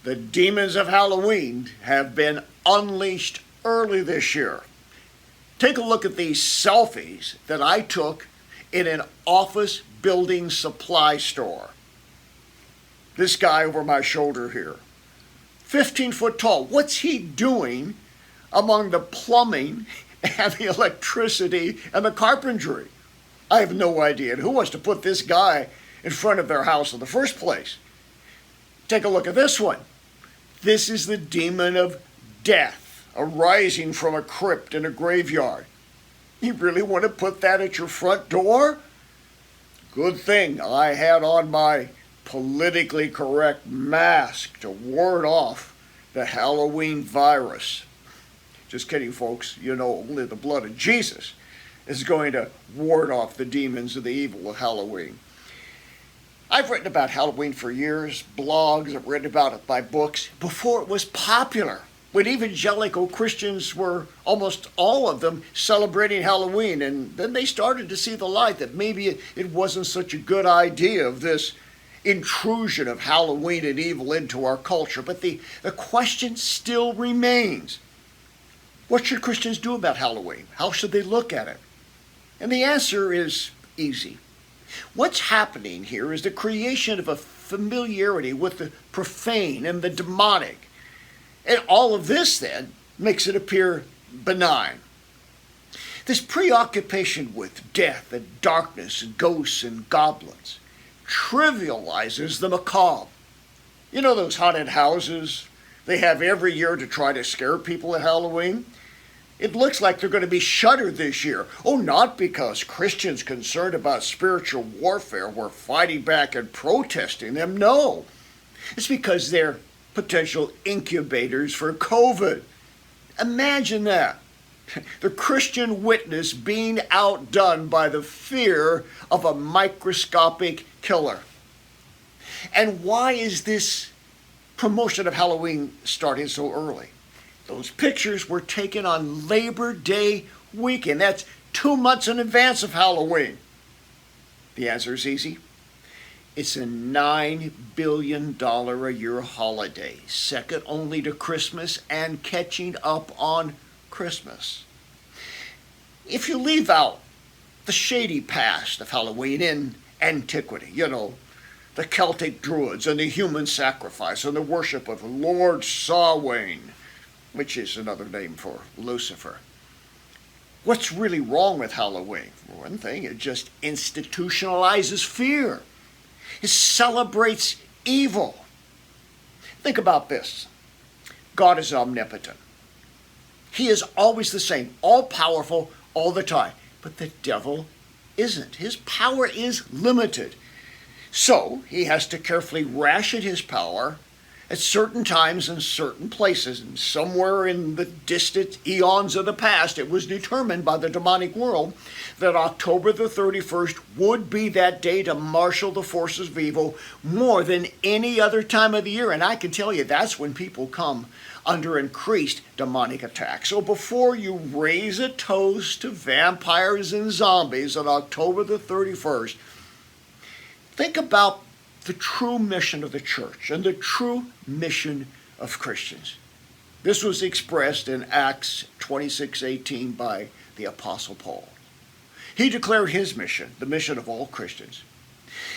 The demons of Halloween have been unleashed early this year. Take a look at these selfies that I took in an office building supply store. This guy over my shoulder here, 15 foot tall. What's he doing among the plumbing and the electricity and the carpentry? I have no idea. And who wants to put this guy in front of their house in the first place? Take a look at this one. This is the demon of death arising from a crypt in a graveyard. You really want to put that at your front door? Good thing I had on my politically correct mask to ward off the Halloween virus. Just kidding, folks. You know, only the blood of Jesus is going to ward off the demons of the evil of Halloween. I've written about Halloween for years, blogs, I've written about it by books, before it was popular, when evangelical Christians were, almost all of them, celebrating Halloween. And then they started to see the light that maybe it wasn't such a good idea of this intrusion of Halloween and evil into our culture. But the question still remains. What should Christians do about Halloween? How should they look at it? And the answer is easy. What's happening here is the creation of a familiarity with the profane and the demonic. And all of this, then, makes it appear benign. This preoccupation with death and darkness and ghosts and goblins trivializes the macabre. You know those haunted houses they have every year to try to scare people at Halloween? It looks like they're going to be shuttered this year. Oh, not because Christians concerned about spiritual warfare were fighting back and protesting them. No, it's because they're potential incubators for COVID. Imagine that. The Christian witness being outdone by the fear of a microscopic killer. And why is this promotion of Halloween starting so early? Those pictures were taken on Labor Day weekend. That's 2 months in advance of Halloween. The answer is easy. It's a $9 billion a year holiday, second only to Christmas and catching up on Christmas. If you leave out the shady past of Halloween in antiquity, you know, the Celtic Druids and the human sacrifice and the worship of Lord Samhain, which is another name for Lucifer. What's really wrong with Halloween? For one thing, it just institutionalizes fear. It celebrates evil. Think about this. God is omnipotent. He is always the same, all-powerful, all the time. But the devil isn't. His power is limited. So he has to carefully ration his power at certain times and certain places. And somewhere in the distant eons of the past, it was determined by the demonic world that October the 31st would be that day to marshal the forces of evil more than any other time of the year. And I can tell you that's when people come under increased demonic attack. So before you raise a toast to vampires and zombies on October the 31st, think about the true mission of the church and the true mission of Christians. This was expressed in Acts 26:18 by the Apostle Paul. He declared his mission, the mission of all Christians,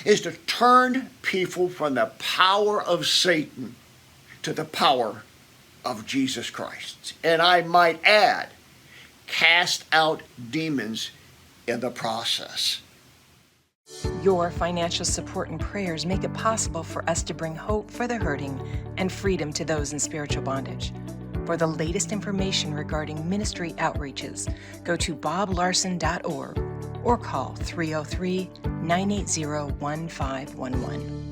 is to turn people from the power of Satan to the power of Jesus Christ. And I might add, cast out demons in the process. Your financial support and prayers make it possible for us to bring hope for the hurting and freedom to those in spiritual bondage. For the latest information regarding ministry outreaches, go to boblarson.org or call 303-980-1511.